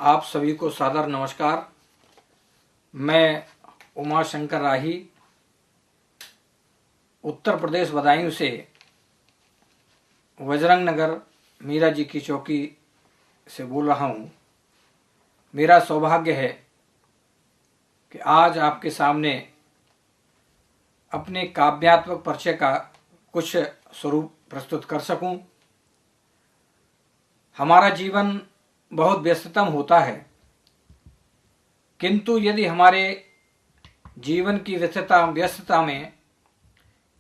आप सभी को सादर नमस्कार। मैं उमा शंकर राही उत्तर प्रदेश बदायूं से बजरंग नगर मीरा जी की चौकी से बोल रहा हूँ। मेरा सौभाग्य है कि आज आपके सामने अपने काव्यात्मक परिचय का कुछ स्वरूप प्रस्तुत कर सकूं। हमारा जीवन बहुत व्यस्ततम होता है, किंतु यदि हमारे जीवन की व्यस्तता में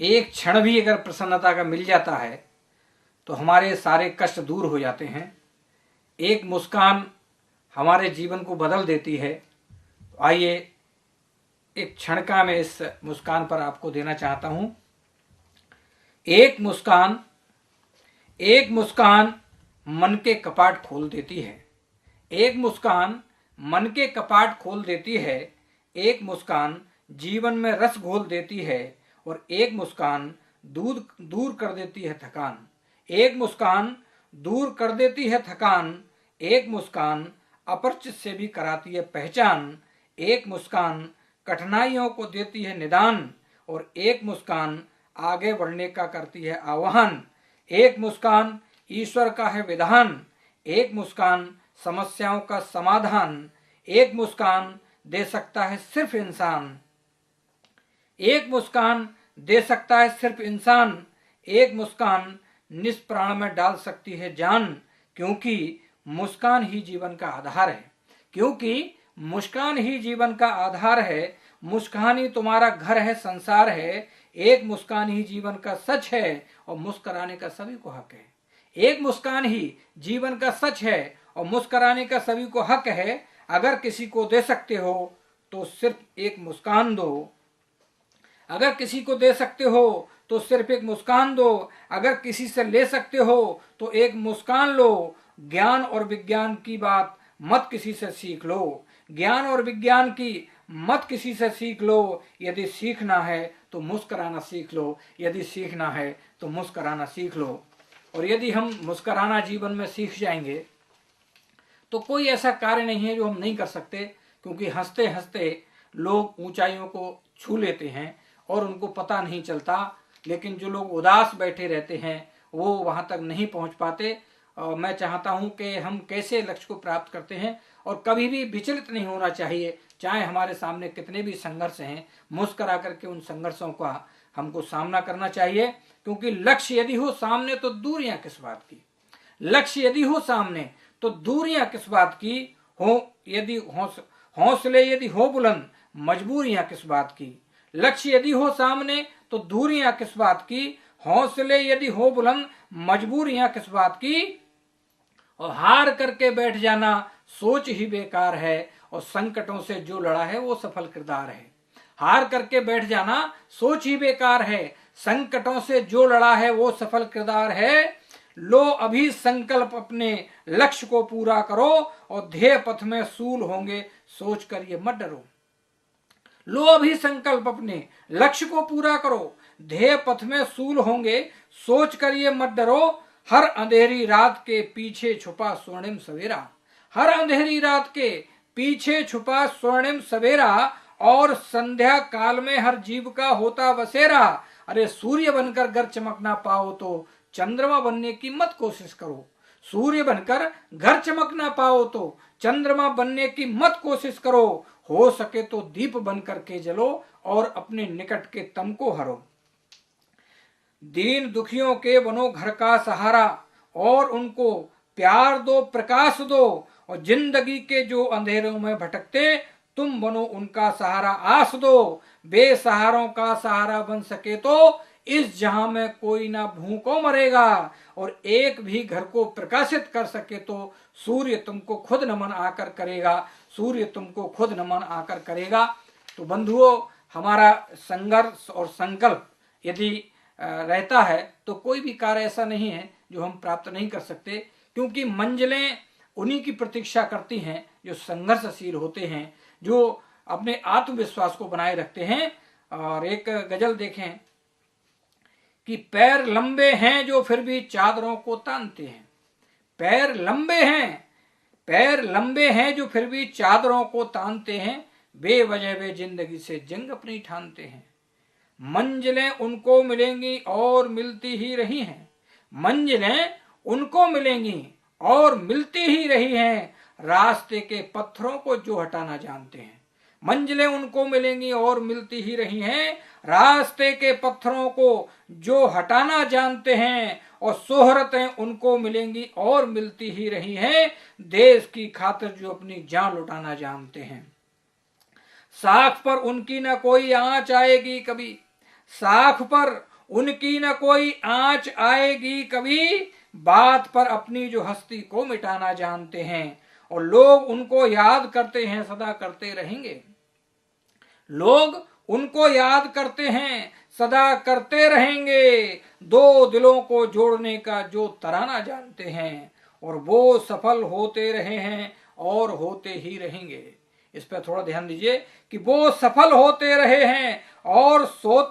एक क्षण भी अगर प्रसन्नता का मिल जाता है तो हमारे सारे कष्ट दूर हो जाते हैं। एक मुस्कान हमारे जीवन को बदल देती है। तो आइए एक क्षण का मैं इस मुस्कान पर आपको देना चाहता हूं। एक मुस्कान मन के कपाट खोल देती है। एक मुस्कान मन के कपाट खोल देती है। एक मुस्कान जीवन में रस घोल देती है और एक मुस्कान दूर कर देती है थकान। एक मुस्कान दूर कर देती है थकान। एक मुस्कान अपरिचित से भी कराती है पहचान। एक मुस्कान कठिनाइयों को देती है निदान और एक मुस्कान आगे बढ़ने का करती है आह्वान। एक मुस्कान ईश्वर का है विधान। एक मुस्कान समस्याओं का समाधान। एक मुस्कान दे सकता है सिर्फ इंसान। एक मुस्कान दे सकता है सिर्फ इंसान। एक मुस्कान निष्प्राण में डाल सकती है जान। क्योंकि मुस्कान ही जीवन का आधार है। क्योंकि मुस्कान ही जीवन का आधार है। मुस्कान ही तुम्हारा घर है, संसार है। एक मुस्कान ही जीवन का सच है और मुस्कुराने का सभी को हक है। एक मुस्कान ही जीवन का सच है और मुस्कुराने का सभी को हक है। अगर किसी को दे सकते हो तो सिर्फ एक मुस्कान दो। अगर किसी को दे सकते हो तो सिर्फ एक मुस्कान दो। अगर किसी से ले सकते हो तो एक मुस्कान लो। ज्ञान और विज्ञान की बात मत किसी से सीख लो। ज्ञान और विज्ञान की मत किसी से सीख लो। यदि सीखना है तो मुस्कुराना सीख लो। यदि सीखना है तो मुस्कुराना सीख लो। और यदि हम मुस्कुराना जीवन में सीख जाएंगे तो कोई ऐसा कार्य नहीं है जो हम नहीं कर सकते। क्योंकि हंसते हंसते लोग ऊंचाइयों को छू लेते हैं और उनको पता नहीं चलता। लेकिन जो लोग उदास बैठे रहते हैं वो वहां तक नहीं पहुंच पाते। मैं चाहता हूं कि हम कैसे लक्ष्य को प्राप्त करते हैं और कभी भी विचलित नहीं होना चाहिए। चाहे हमारे सामने कितने भी संघर्ष हैं, मुस्कुरा करके उन संघर्षों का हमको सामना करना चाहिए। क्योंकि लक्ष्य यदि हो सामने तो दूरियां किस बात की। लक्ष्य यदि हो सामने तो दूरियां किस बात की हो। यदि हौसले यदि हो बुलंद, मजबूरियां किस बात की। लक्ष्य यदि हो सामने तो दूरियां किस बात की। हौसले यदि हो बुलंद, मजबूरियां किस बात की। और हार करके बैठ जाना सोच ही बेकार है और संकटों से जो लड़ा है वो सफल किरदार है। हार करके बैठ जाना सोच ही बेकार है। संकटों से जो लड़ा है वो सफल किरदार है। लो अभी संकल्प अपने लक्ष्य को पूरा करो और ध्येय पथ में सूल होंगे सोच कर ये मत डरो। लो अभी संकल्प अपने लक्ष्य को पूरा करो, ध्येय पथ में सूल होंगे सोच कर ये मत डरो। हर अंधेरी रात के पीछे छुपा स्वर्णिम सवेरा। हर अंधेरी रात के पीछे छुपा स्वर्णिम सवेरा और संध्या काल में हर जीव का होता बसेरा। अरे सूर्य बनकर घर चमक ना पाओ तो चंद्रमा बनने की मत कोशिश करो। सूर्य बनकर घर चमक ना पाओ तो चंद्रमा बनने की मत कोशिश करो। हो सके तो दीप बनकर के जलो और अपने निकट के तम को हरो। दीन दुखियों के बनो घर का सहारा और उनको प्यार दो, प्रकाश दो। और जिंदगी के जो अंधेरों में भटकते तुम बनो उनका सहारा, आस दो। बेसहारों का सहारा बन सके तो इस जहां में कोई ना भूखों मरेगा। और एक भी घर को प्रकाशित कर सके तो सूर्य तुमको खुद नमन आकर करेगा। सूर्य तुमको खुद नमन आकर करेगा। तो बंधुओं, हमारा संघर्ष और संकल्प यदि रहता है तो कोई भी कार्य ऐसा नहीं है जो हम प्राप्त नहीं कर सकते। क्योंकि मंजिलें उन्हीं की प्रतीक्षा करती हैं जो संघर्षशील होते हैं, जो अपने आत्मविश्वास को बनाए रखते हैं। और एक गजल देखें कि पैर लंबे हैं जो फिर भी चादरों को तानते हैं। पैर लंबे हैं पैर लंबे हैं जो फिर भी चादरों को तानते हैं, बेवजह वे जिंदगी से जंग अपनी ठानते हैं। मंजिलें उनको मिलेंगी और मिलती ही रही हैं, मंजिलें उनको मिलेंगी और मिलती ही रही हैं, रास्ते के पत्थरों को जो हटाना जानते हैं। मंजिलें उनको मिलेंगी और मिलती ही रही हैं, रास्ते के पत्थरों को जो हटाना जानते हैं, और शोहरतें उनको मिलेंगी और मिलती ही रही हैं, देश की खातिर जो अपनी जान लुटाना जानते हैं। साख पर उनकी न कोई आंच आएगी कभी, साख पर उनकी न कोई आंच आएगी कभी, बात पर अपनी जो हस्ती को मिटाना जानते हैं, और लोग उनको याद करते हैं सदा करते रहेंगे। लोग उनको याद करते हैं सदा करते रहेंगे, दो दिलों को जोड़ने का जो तराना जानते हैं, और वो सफल होते रहे हैं और होते ही रहेंगे। इस पर थोड़ा ध्यान दीजिए कि वो सफल होते रहे हैं और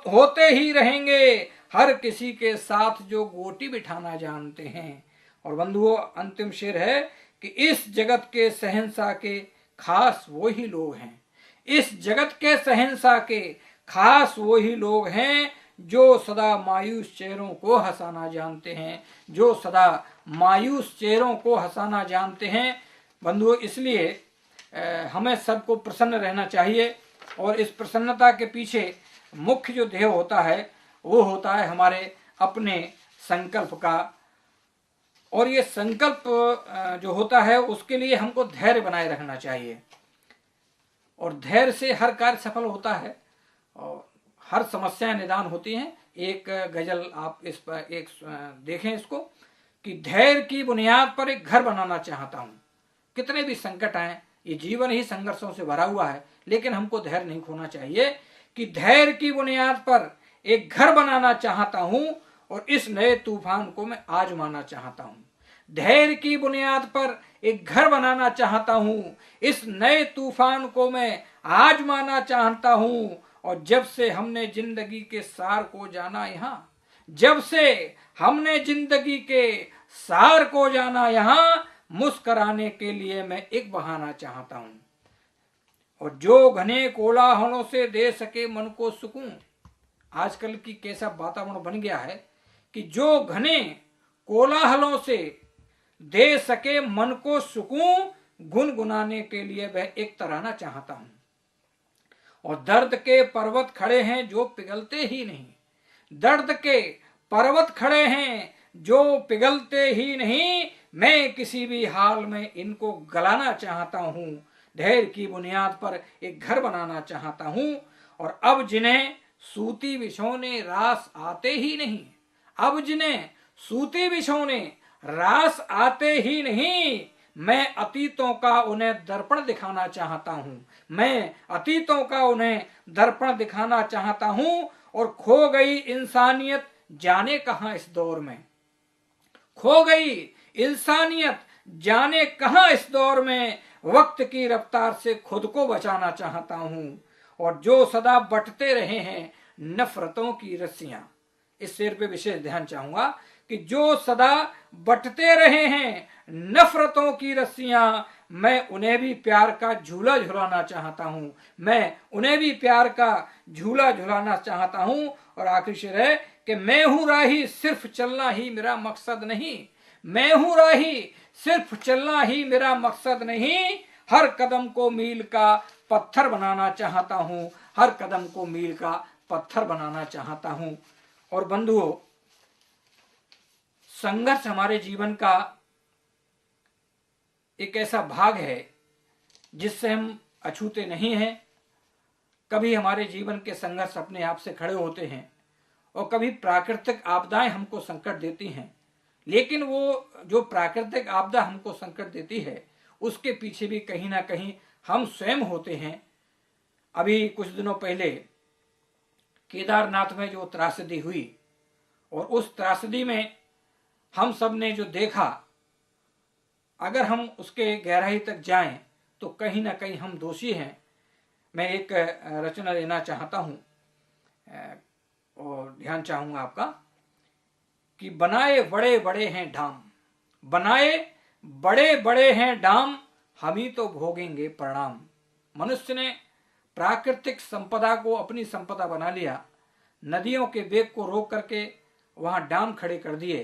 होते ही रहेंगे, हर किसी के साथ जो गोटी बिठाना जानते हैं। और बंधुओं, अंतिम शेर है कि इस जगत के शहंशाह के खास वो ही लोग हैं, इस जगत के शहंशाह के खास वो ही लोग हैं, जो सदा मायूस चेहरों को हंसाना जानते हैं, जो सदा मायूस चेहरों को हंसाना जानते हैं। बंधुओं, इसलिए हमें सबको प्रसन्न रहना चाहिए, और इस प्रसन्नता के पीछे मुख्य जो ध्येय होता है वो होता है हमारे अपने संकल्प का। और ये संकल्प जो होता है उसके लिए हमको धैर्य बनाए रखना चाहिए, और धैर्य से हर कार्य सफल होता है और हर समस्या निदान होती हैं। एक गजल आप इस पर एक देखें इसको कि धैर्य की बुनियाद पर एक घर बनाना चाहता हूं। कितने भी संकट आए, ये जीवन ही संघर्षों से भरा हुआ है, लेकिन हमको धैर्य नहीं खोना चाहिए कि धैर्य की बुनियाद पर एक घर बनाना चाहता हूं और इस नए तूफान को मैं आजमाना चाहता हूं। धैर्य की बुनियाद पर एक घर बनाना चाहता हूं, इस नए तूफान को मैं आजमाना चाहता हूं। और जब से हमने जिंदगी के सार को जाना यहां, जब से हमने जिंदगी के सार को जाना यहां, मुस्कुराने के लिए मैं एक बहाना चाहता हूं। और जो घने कोलाहलों से दे सके मन को सुकून। आजकल की कैसा वातावरण बन गया है कि जो घने कोलाहलों से दे सके मन को सुकून, गुनगुनाने के लिए वह एक तराना चाहता हूं। और दर्द के पर्वत खड़े हैं जो पिघलते ही नहीं, दर्द के पर्वत खड़े हैं जो पिघलते ही नहीं, मैं किसी भी हाल में इनको गलाना चाहता हूं। धैर्य की बुनियाद पर एक घर बनाना चाहता हूं। और अब जिन्हें सूती बिछौने रास आते ही नहीं, अब जिन्हें सूती बिछौने रास आते ही नहीं, मैं अतीतों का उन्हें दर्पण दिखाना चाहता हूं, मैं अतीतों का उन्हें दर्पण दिखाना चाहता हूं। और खो गई इंसानियत जाने कहां इस दौर में, खो गई इंसानियत जाने कहां इस दौर में, वक्त की रफ्तार से खुद को बचाना चाहता हूं। और जो सदा बंटते रहे हैं नफरतों की रस्सियां, इस शेर पे विशेष ध्यान चाहूंगा कि जो सदा बंटते रहे हैं नफरतों की रस्सियां, मैं उन्हें भी प्यार का झूला झुलाना चाहता हूं, मैं उन्हें भी प्यार का झूला झुलाना चाहता हूं। और आखिरी शेर है कि मैं हूं राही सिर्फ चलना ही मेरा मकसद नहीं, मैं हूं राही सिर्फ चलना ही मेरा मकसद नहीं, हर कदम को मील का पत्थर बनाना चाहता हूं, हर कदम को मील का पत्थर बनाना चाहता हूं। और बंधुओं, संघर्ष हमारे जीवन का एक ऐसा भाग है जिससे हम अछूते नहीं हैं। कभी हमारे जीवन के संघर्ष अपने आप से खड़े होते हैं और कभी प्राकृतिक आपदाएं हमको संकट देती हैं, लेकिन वो जो प्राकृतिक आपदा हमको संकट देती है उसके पीछे भी कहीं ना कहीं हम स्वयं होते हैं। अभी कुछ दिनों पहले केदारनाथ में जो त्रासदी हुई, और उस त्रासदी में हम सब ने जो देखा, अगर हम उसके गहराई तक जाएं तो कहीं ना कहीं हम दोषी हैं। मैं एक रचना लेना चाहता हूं और ध्यान चाहूंगा आपका कि बनाए बड़े बड़े हैं डाम, बनाए बड़े बड़े हैं डाम, हम ही तो भोगेंगे परिणाम। मनुष्य ने प्राकृतिक संपदा को अपनी संपदा बना लिया, नदियों के वेग को रोक करके वहां डैम खड़े कर दिए,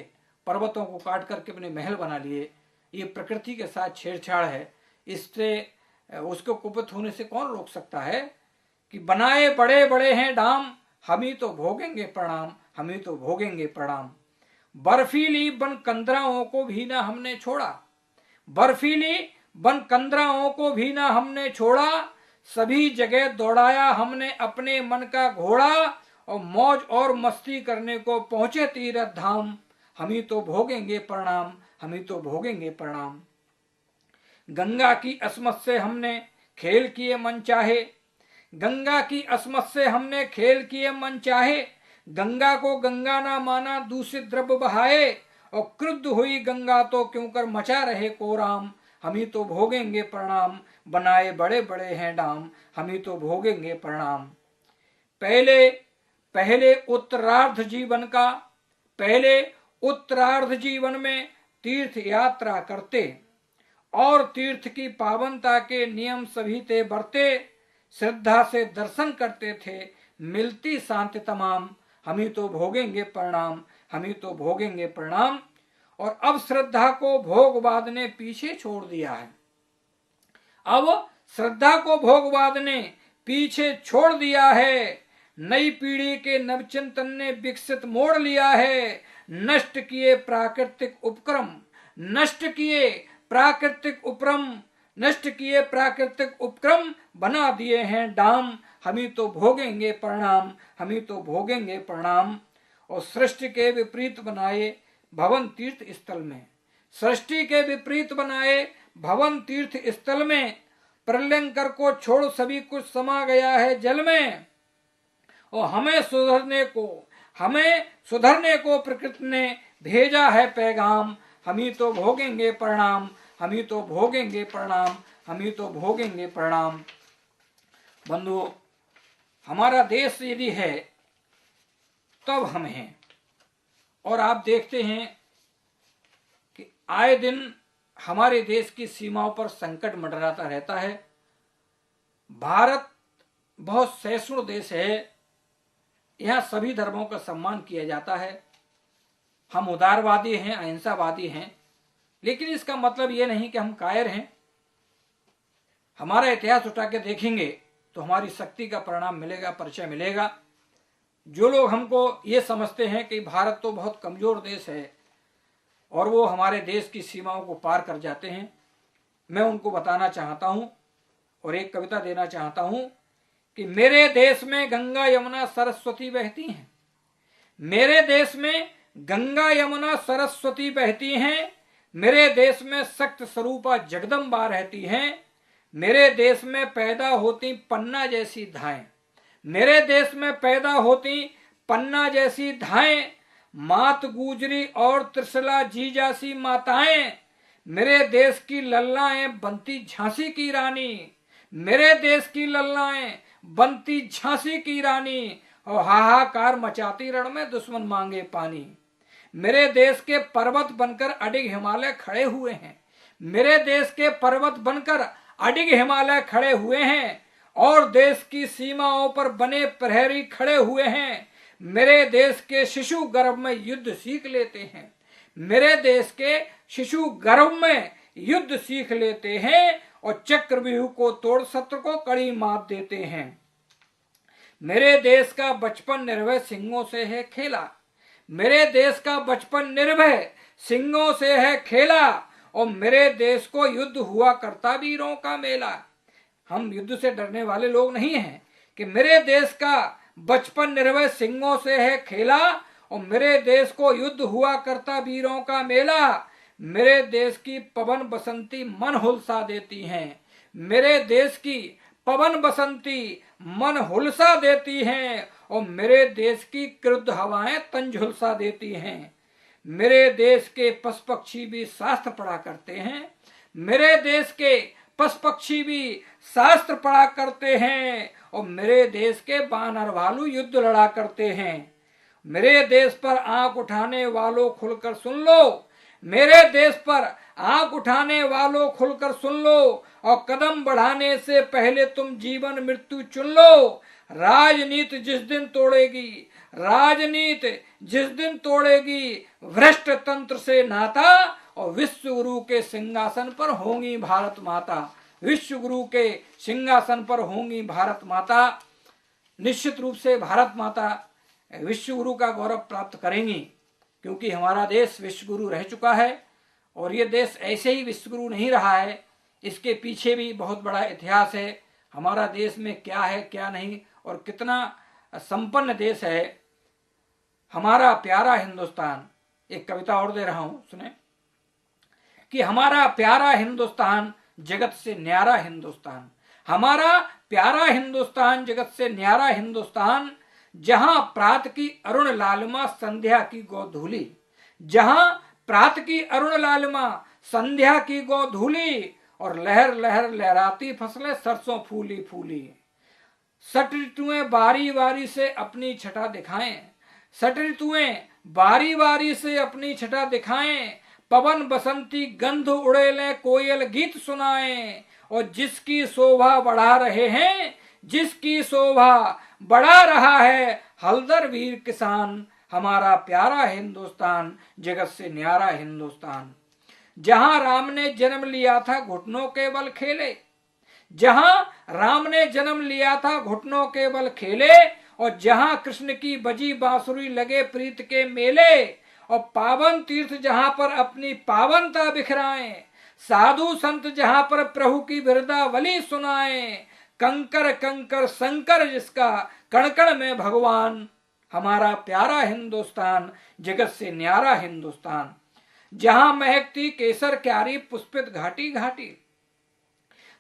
पर्वतों को काट करके अपने महल बना लिए। ये प्रकृति के साथ छेड़छाड़ है, इससे उसको कुपित होने से कौन रोक सकता है। कि बनाए बड़े बड़े हैं डाम, हम ही तो भोगेंगे परिणाम, हम ही तो भोगेंगे परिणाम। बर्फीली बन कंदराओं को भी ना हमने छोड़ा, बर्फीली बन कंदराओं को भी ना हमने छोड़ा, सभी जगह दौड़ाया हमने अपने मन का घोड़ा, और मौज और मस्ती करने को पहुंचे तीरथ धाम, हम ही तो भोगेंगे परिणाम, हम ही तो भोगेंगे परिणाम। गंगा की असमत से हमने खेल किए मन चाहे, गंगा की असमत से हमने खेल किए मन चाहे, गंगा को गंगा ना माना दूषित द्रव्य बहाए, और क्रुद्ध हुई गंगा तो क्यों कर मचा रहे कोराम, हम ही तो भोगेंगे परिणाम। बनाए बड़े बड़े हैं डाम, हम ही तो भोगेंगे परिणाम। पहले पहले उत्तरार्ध जीवन का, पहले उत्तरार्ध जीवन में तीर्थ यात्रा करते, और तीर्थ की पावनता के नियम सभी थे बरते, श्रद्धा से दर्शन करते थे मिलती शांति तमाम, हम ही तो भोगेंगे परिणाम, हम ही तो भोगेंगे परिणाम। और अब श्रद्धा को भोगवाद ने पीछे छोड़ दिया है, अब श्रद्धा को भोगवाद ने पीछे छोड़ दिया है, नई पीढ़ी के नवचिंतन ने विकसित मोड़ लिया है, नष्ट किए प्राकृतिक उपक्रम, नष्ट किए प्राकृतिक उपक्रम, नष्ट किए प्राकृतिक उपक्रम बना दिए हैं डाम, हम ही तो भोगेंगे परिणाम, हम ही तो भोगेंगे परिणाम। और सृष्टि के विपरीत बनाए भवन तीर्थ स्थल में, सृष्टि के विपरीत बनाए भवन तीर्थ स्थल में, प्रलयंकर को छोड़ सभी कुछ समा गया है जल में, और हमें सुधरने को प्रकृति ने भेजा है पैगाम, हम ही तो भोगेंगे परिणाम, हम ही तो भोगेंगे परिणाम, हम ही तो भोगेंगे परिणाम। बंधु, हमारा देश यदि है तब हम हैं, और आप देखते हैं कि आए दिन हमारे देश की सीमाओं पर संकट मंडराता रहता है। भारत बहुत सहिष्णु देश है, यहाँ सभी धर्मों का सम्मान किया जाता है, हम उदारवादी हैं, अहिंसावादी हैं, लेकिन इसका मतलब ये नहीं कि हम कायर हैं। हमारा इतिहास उठा के देखेंगे तो हमारी शक्ति का परिणाम मिलेगा, परिचय मिलेगा। जो लोग हमको ये समझते हैं कि भारत तो बहुत कमजोर देश है और वो हमारे देश की सीमाओं को पार कर जाते हैं, मैं उनको बताना चाहता हूं और एक कविता देना चाहता हूं कि मेरे देश में गंगा यमुना सरस्वती बहती हैं, मेरे देश में गंगा यमुना सरस्वती बहती हैं, मेरे देश में शक्त स्वरूपा जगदम्बा रहती हैं, मेरे देश में पैदा होती पन्ना जैसी धाएं, मेरे देश में पैदा होती पन्ना जैसी धाएं, मात गुजरी और त्रिशला जीजासी माताएं, मेरे देश की लल्लाएं बनती झांसी की रानी, मेरे देश की लल्लाएं बनती झांसी की रानी, और हाहाकार मचाती रण में दुश्मन मांगे पानी। मेरे देश के पर्वत बनकर अडिग हिमालय खड़े हुए हैं, मेरे देश के पर्वत बनकर अडिग हिमालय खड़े हुए हैं, और देश की सीमाओं पर बने प्रहरी खड़े हुए हैं। मेरे देश के शिशु गर्भ में युद्ध सीख लेते हैं, मेरे देश के शिशु गर्भ में युद्ध सीख लेते हैं, और चक्रव्यूह को तोड़ शत्रु को कड़ी मात देते हैं। मेरे देश का बचपन निर्भय सिंहों से है खेला, मेरे देश का बचपन निर्भय सिंहों से है खेला, और मेरे देश को युद्ध हुआ करता वीरों का मेला। हम युद्ध से डरने वाले लोग नहीं हैं कि मेरे देश का बचपन निर्भय सिंहों से है खेला, और मेरे देश को युद्ध हुआ करता वीरों का मेला। मेरे देश की पवन बसंती मन हुलसा देती हैं, मेरे देश की पवन बसंती मन हुलसा देती हैं, और मेरे देश की क्रुद्ध हवाएं तन झुलसा देती हैं। मेरे देश के पशु पक्षी भी शास्त्र पढ़ा करते हैं, मेरे देश के पशु पक्षी भी शास्त्र पढ़ा करते हैं, और मेरे देश के बानर भालू युद्ध लड़ा करते हैं। मेरे देश पर आंख उठाने वालों खुलकर सुन लो, मेरे देश पर आंख उठाने वालों खुलकर सुन लो, और कदम बढ़ाने से पहले तुम जीवन मृत्यु चुन लो। राजनीति जिस दिन तोड़ेगी, राजनीति जिस दिन तोड़ेगी भ्रष्ट तंत्र से नाता, और विश्व गुरु के सिंहासन पर होंगी भारत माता। विश्व गुरु के सिंहासन पर होंगी भारत माता। निश्चित रूप से भारत माता विश्व गुरु का गौरव प्राप्त करेंगी, क्योंकि हमारा देश विश्व गुरु रह चुका है। और ये देश ऐसे ही विश्व गुरु नहीं रहा है, इसके पीछे भी बहुत बड़ा इतिहास है। हमारा देश में क्या है क्या नहीं, और कितना संपन्न देश है हमारा प्यारा हिंदुस्तान। एक कविता और दे रहा हूं, सुने कि हमारा प्यारा हिंदुस्तान जगत से न्यारा हिंदुस्तान। हमारा प्यारा हिंदुस्तान जगत से न्यारा हिंदुस्तान, जहां प्रात की अरुण लालिमा संध्या की गोधूली, जहां प्रात की अरुण लालिमा संध्या की गोधूली, और लहर लहर लहराती फसलें सरसों फूली फूली। सट ऋतुएं बारी बारी से अपनी छटा दिखाएं, सट ऋतुएं बारी बारी से अपनी छटा दिखाएं। पवन बसंती गंध उड़ेले कोयल गीत सुनाएं, और जिसकी शोभा बढ़ा रहे हैं, जिसकी शोभा बढ़ा रहा है हलदर वीर किसान। हमारा प्यारा हिंदुस्तान जगत से न्यारा हिंदुस्तान। जहां राम ने जन्म लिया था घुटनों के बल खेले, जहां राम ने जन्म लिया था घुटनों के बल खेले, और जहां कृष्ण की बजी बांसुरी लगे प्रीत के मेले, और पावन तीर्थ जहां पर अपनी पावनता बिखराएं, साधु संत जहां पर प्रभु की बिरदावली सुनाएं। कंकर कंकर शंकर जिसका कण कण में भगवान। हमारा प्यारा हिंदुस्तान जगत से न्यारा हिंदुस्तान। जहां महकती केसर क्यारी पुष्पित घाटी घाटी,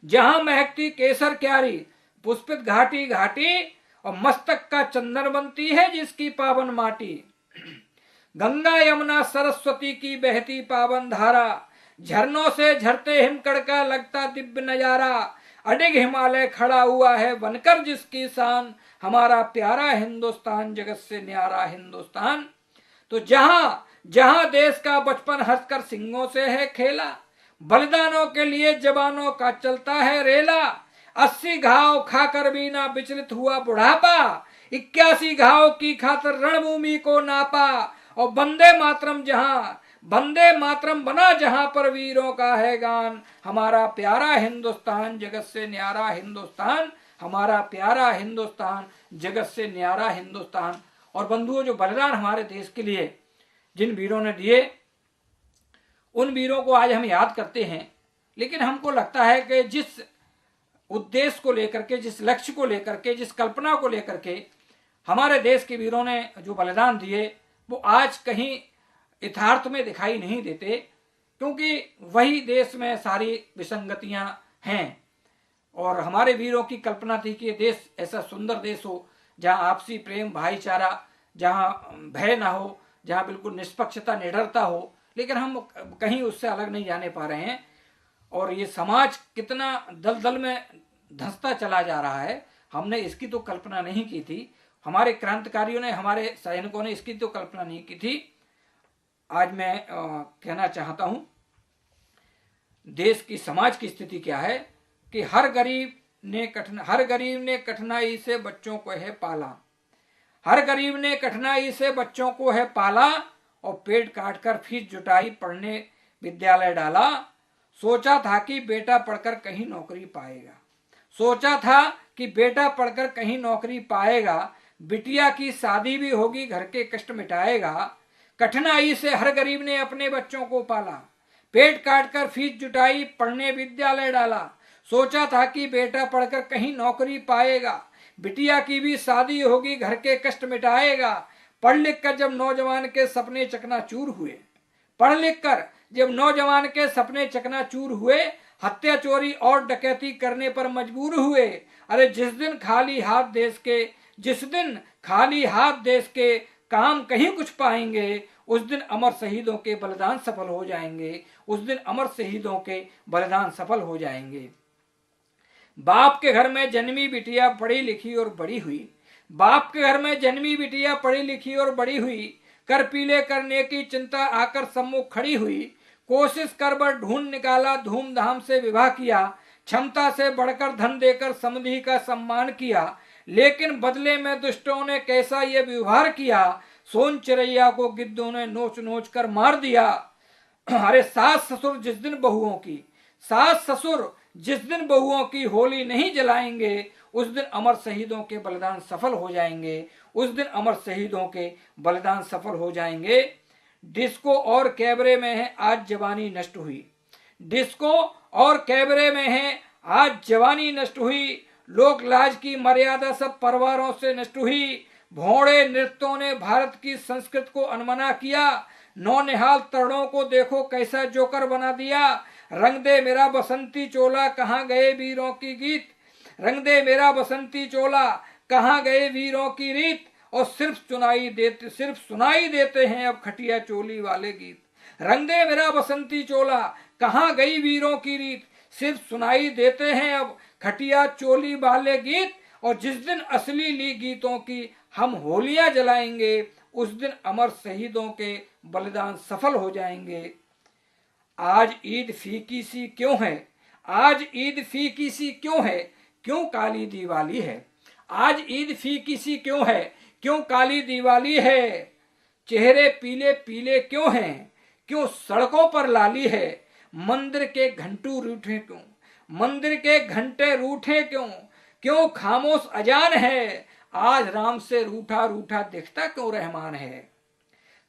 जहां महकती केसर क्यारी पुष्पित घाटी घाटी, और मस्तक का चंदन बनती है जिसकी पावन माटी। गंगा यमुना सरस्वती की बहती पावन धारा, झरनों से झरते हिमकड़ का लगता दिव्य नजारा। अडिग हिमालय खड़ा हुआ है बनकर जिसकी शान। हमारा प्यारा हिंदुस्तान जगत से न्यारा हिंदुस्तान। तो जहां जहां देश का बचपन हंसकर सिंगों से है खेला, बलिदानों के लिए जवानों का चलता है रेला। 80 घाव खाकर भी ना विचलित हुआ बुढ़ापा, 81 घाव की खातर रणभूमि को नापा। और वंदे मातरम जहां, वंदे मातरम बना जहां पर वीरों का है गान। हमारा प्यारा हिंदुस्तान जगत से न्यारा हिंदुस्तान। हमारा प्यारा हिंदुस्तान जगत से न्यारा हिंदुस्तान। और बंधुओं, जो बलिदान हमारे देश के लिए जिन वीरों ने दिए, उन वीरों को आज हम याद करते हैं। लेकिन हमको लगता है कि जिस उद्देश्य को लेकर के, जिस लक्ष्य को लेकर के, जिस कल्पना को लेकर के हमारे देश के वीरों ने जो बलिदान दिए, वो आज कहीं यथार्थ में दिखाई नहीं देते, क्योंकि वही देश में सारी विसंगतियां हैं। और हमारे वीरों की कल्पना थी कि ये देश ऐसा सुंदर देश हो जहां आपसी प्रेम भाईचारा, जहां भय ना हो, जहां बिल्कुल निष्पक्षता निडरता हो। लेकिन हम कहीं उससे अलग नहीं जाने पा रहे हैं। और ये समाज कितना दलदल में धंसता चला जा रहा है, हमने इसकी तो कल्पना नहीं की थी। हमारे क्रांतिकारियों ने, हमारे सैनिकों ने इसकी तो कल्पना नहीं की थी। आज मैं कहना चाहता हूं, देश की समाज की स्थिति क्या है कि हर गरीब ने कठिनाई से बच्चों को है पाला, हर गरीब ने कठिनाई से बच्चों को है पाला। और पेट काट कर फीस जुटाई, पढ़ने विद्यालय डाला। सोचा था कि बेटा पढ़कर कहीं नौकरी पाएगा, सोचा था कि बेटा पढ़कर कहीं नौकरी पाएगा। बिटिया की शादी भी होगी, घर के कष्ट मिटाएगा। कठिनाई से हर गरीब ने अपने बच्चों को पाला, पेट काट कर फीस जुटाई, पढ़ने विद्यालय डाला। सोचा था कि बेटा पढ़कर कहीं नौकरी पाएगा, बिटिया की भी शादी होगी, घर के कष्ट मिटाएगा। पढ़ लिख कर जब नौजवान के सपने चकनाचूर हुए, पढ़ लिख कर जब नौजवान के सपने चकनाचूर हुए, हत्या चोरी और डकैती करने पर मजबूर हुए। अरे जिस दिन खाली हाथ देश के काम कहीं कुछ पाएंगे, उस दिन अमर शहीदों के बलिदान सफल हो जाएंगे, उस दिन अमर शहीदों के बलिदान सफल हो जाएंगे। बाप के घर में जन्मी बिटिया पढ़ी लिखी और बड़ी हुई, बाप के घर में जन्मी बिटिया पढ़ी लिखी और बड़ी हुई। कर पीले करने की चिंता आकर सम्मुख खड़ी हुई। कोशिश कर बर ढूंढ निकाला, धूमधाम से विवाह किया, क्षमता से बढ़कर धन देकर समधि का सम्मान किया, लेकिन बदले में दुष्टों ने कैसा ये व्यवहार किया, सोन चिड़ैया को गिद्धों ने नोच नोच कर मार दिया। अरे सास ससुर जिस दिन बहुओं की होली नहीं जलाएंगे, उस दिन अमर शहीदों के बलिदान सफल हो जाएंगे, उस दिन अमर शहीदों के बलिदान सफल हो जाएंगे। डिस्को और कैबरे में है आज जवानी नष्ट हुई, डिस्को और कैबरे में है आज जवानी नष्ट हुई, लोक लाज की मर्यादा सब परिवारों से नष्ट हुई। भोड़े नृत्यों ने भारत की संस्कृति को अनमना किया, नौनिहाल तरुणों को देखो कैसा जोकर बना दिया। रंग दे मेरा बसंती चोला कहाँ गए वीरों की गीत, रंग दे मेरा बसंती चोला कहाँ गए वीरों की रीत, और सिर्फ सुनाई देते हैं अब खटिया चोली वाले गीत। रंग दे मेरा बसंती चोला कहाँ गई वीरों की रीत, सिर्फ सुनाई देते हैं अब खटिया चोली वाले गीत। और जिस दिन असली ली गीतों की हम होलियां जलाएंगे, उस दिन अमर शहीदों के बलिदान सफल हो जाएंगे। आज ईद फीकी सी क्यों है, आज ईद फीकी सी क्यों है, क्यों काली दिवाली है। आज ईद फीकी सी क्यों है, क्यों काली दिवाली है। चेहरे पीले पीले क्यों हैं, क्यों सड़कों पर लाली है। मंदिर के घंटू रूठे क्यों, मंदिर के घंटे रूठे क्यों, क्यों खामोश अजान है। आज राम से रूठा रूठा दिखता क्यों रहमान है।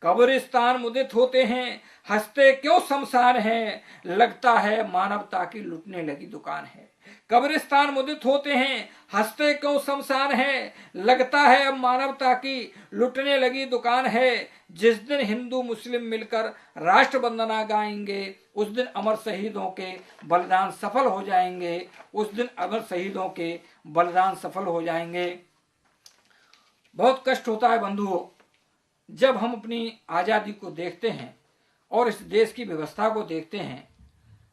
कब्रिस्तान मुदित होते हैं, हंसते क्यों शमशान है, लगता है मानवता की लुटने लगी दुकान है। कब्रिस्तान मुदित होते हैं, हंसते क्यों शमशान है, लगता है अब मानवता की लुटने लगी दुकान है। जिस दिन हिंदू मुस्लिम मिलकर राष्ट्र वंदना गाएंगे, उस दिन अमर शहीदों के बलिदान सफल हो जाएंगे, उस दिन अमर शहीदों के बलिदान सफल हो जाएंगे। बहुत कष्ट होता है बंधुओं, जब हम अपनी आज़ादी को देखते हैं और इस देश की व्यवस्था को देखते हैं।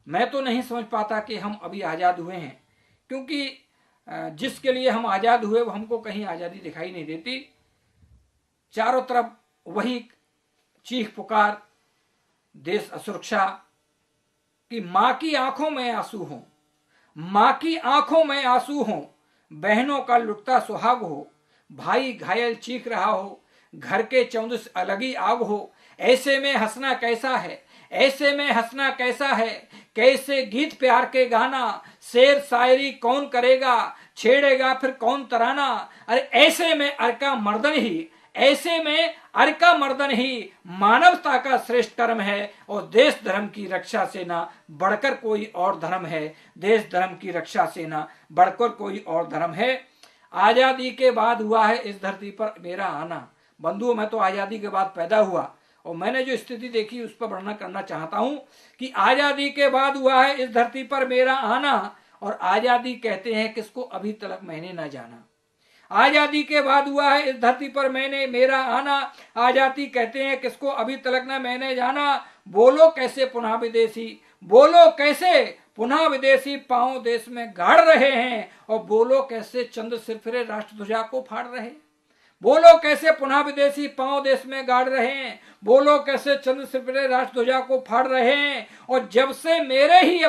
मैं तो नहीं समझ पाता कि हम अभी आज़ाद हुए हैं, क्योंकि जिसके लिए हम आज़ाद हुए वो हमको कहीं आज़ादी दिखाई नहीं देती। चारों तरफ वही चीख पुकार, देश असुरक्षा कि माँ की आंखों में आंसू हो, माँ की आंखों में आंसू हो, बहनों का लुटता सुहाग हो, भाई घायल चीख रहा हो, घर के चौंदिस अलग ही आग हो। ऐसे में हंसना कैसा है, ऐसे में हंसना कैसा है, कैसे गीत प्यार के गाना, शेर शायरी कौन करेगा, छेड़ेगा फिर कौन तराना। अरे ऐसे में अरका मर्दन ही, ऐसे में अरका मर्दन ही मानवता का श्रेष्ठ कर्म है। और देश धर्म की रक्षा से ना बढ़कर कोई और धर्म है, देश धर्म की रक्षा से ना बढ़कर कोई और धर्म है। आजादी के बाद हुआ है इस धरती पर मेरा आना। बंधुओं, मैं तो आजादी के बाद पैदा हुआ और मैंने जो स्थिति देखी उस पर वर्णन करना चाहता हूं कि आजादी के बाद हुआ है इस धरती पर मेरा आना। और आजादी कहते हैं किसको अभी तक मैंने ना जाना। आजादी के बाद हुआ है इस धरती पर मेरा आना। आजादी कहते हैं किसको अभी तक ना मैंने जाना। बोलो कैसे पुनः विदेशी, बोलो कैसे पुनः विदेशी पांव देश में गाड़ रहे हैं। और बोलो कैसे चंद्र सिरफिरे राष्ट्र ध्वजा को फाड़ रहे हैं। बोलो कैसे पुनः विदेशी पांव देश में गाड़ रहे हैं। बोलो कैसे चंद्र सिरफिरे राष्ट्र ध्वजा को फाड़ रहे हैं। और जब से मेरे ही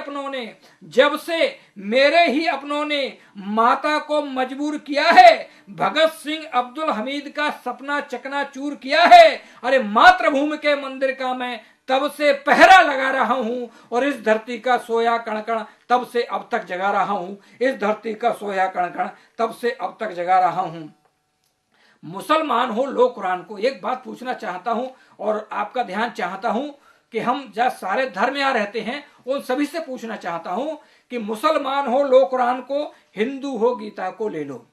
अपनों ने माता को मजबूर किया है, भगत सिंह अब्दुल हमीद का सपना चकनाचूर किया है। अरे मातृभूमि के मंदिर का मैं तब से पहरा लगा रहा हूं और इस धरती का सोया कण-कण तब से अब तक जगा रहा हूं। इस धरती का सोया कण-कण तब से अब तक जगा रहा हूं। मुसलमान हो लो कुरान को एक बात पूछना चाहता हूं और आपका ध्यान चाहता हूं कि हम जहाँ सारे धर्म यहाँ रहते हैं उन सभी से पूछना चाहता हूं कि मुसलमान हो लो कुरान को, हिंदू हो गीता को ले लो।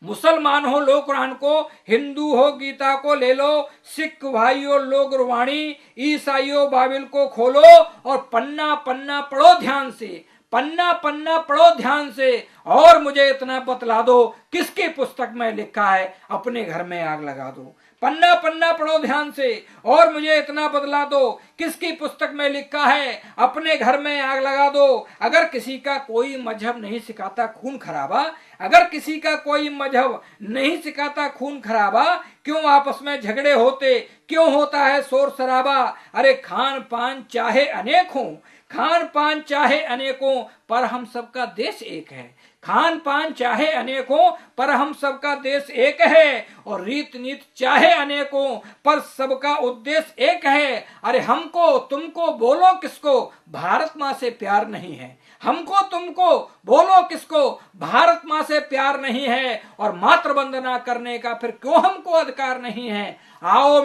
मुसलमान हो लो कुरान को, हिंदू हो गीता को ले लो। सिख भाइयों लो गुरबाणी, ईसाइयों बाइबल को खोलो और पन्ना पन्ना पढ़ो ध्यान से, पन्ना पन्ना पढ़ो ध्यान से। और मुझे इतना बतला दो किसकी पुस्तक में लिखा है अपने घर में आग लगा दो। पन्ना पन्ना पढ़ो ध्यान से और मुझे इतना बदला दो, किसकी पुस्तक में लिखा है अपने घर में आग लगा दो। अगर किसी का कोई मजहब नहीं सिखाता खून खराबा, अगर किसी का कोई मजहब नहीं सिखाता खून खराबा, क्यों आपस में झगड़े होते, क्यों होता है शोर शराबा। अरे खान पान चाहे अनेक हो, खान पान चाहे अनेकों, पर हम सबका देश एक है। खान पान चाहे अनेकों, पर हम सबका देश एक है। और रीत नीति चाहे अनेकों, पर सबका उद्देश्य एक है। अरे हमको तुमको बोलो किसको, भारत माँ से प्यार नहीं है। हमको तुमको बोलो किसको, भारत माँ से प्यार नहीं है। और मातृ वंदना करने का फिर क्यों हमको अधिकार नहीं है। आओ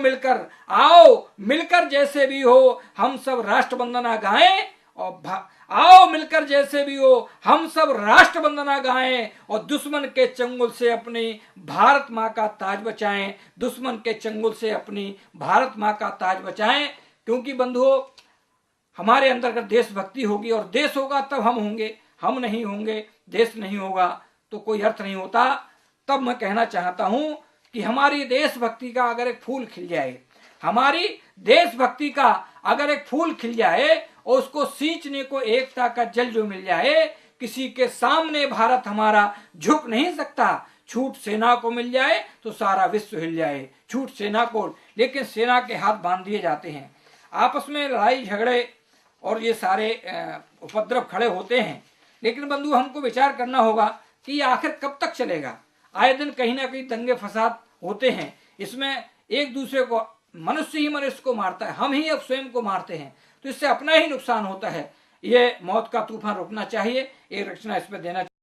मिलकर जैसे भी हो हम सब राष्ट्र वंदना गाएं, और आओ मिलकर जैसे भी हो हम सब राष्ट्र वंदना गाएं, और दुश्मन के चंगुल से अपनी भारत माँ का ताज बचाएं, दुश्मन के चंगुल से अपनी भारत माँ का ताज बचाएं। क्योंकि बंधुओं, हमारे अंदर अगर देशभक्ति होगी और देश होगा तब हम होंगे, हम नहीं होंगे, देश नहीं होगा तो कोई अर्थ नहीं होता। तब मैं कहना चाहता हूं कि हमारी देशभक्ति का अगर एक फूल खिल जाए, हमारी देशभक्ति का अगर एक फूल खिल जाए और उसको सींचने को एकता का जल जो मिल जाए, किसी के सामने भारत हमारा झुक नहीं सकता। छूट सेना को मिल जाए तो सारा विश्व हिल जाए, छूट सेना को, लेकिन सेना के हाथ बांध दिए जाते हैं। आपस में लड़ाई झगड़े और ये सारे उपद्रव खड़े होते हैं। लेकिन बंधु, हमको विचार करना होगा कि आखिर कब तक चलेगा। आए दिन कहीं ना कहीं दंगे फसाद होते हैं, इसमें एक दूसरे को, मनुष्य ही मनुष्य को मारता है, हम ही अब स्वयं को मारते हैं, तो इससे अपना ही नुकसान होता है। ये मौत का तूफान रुकना चाहिए, एक रचना इस पर देना चाहिए।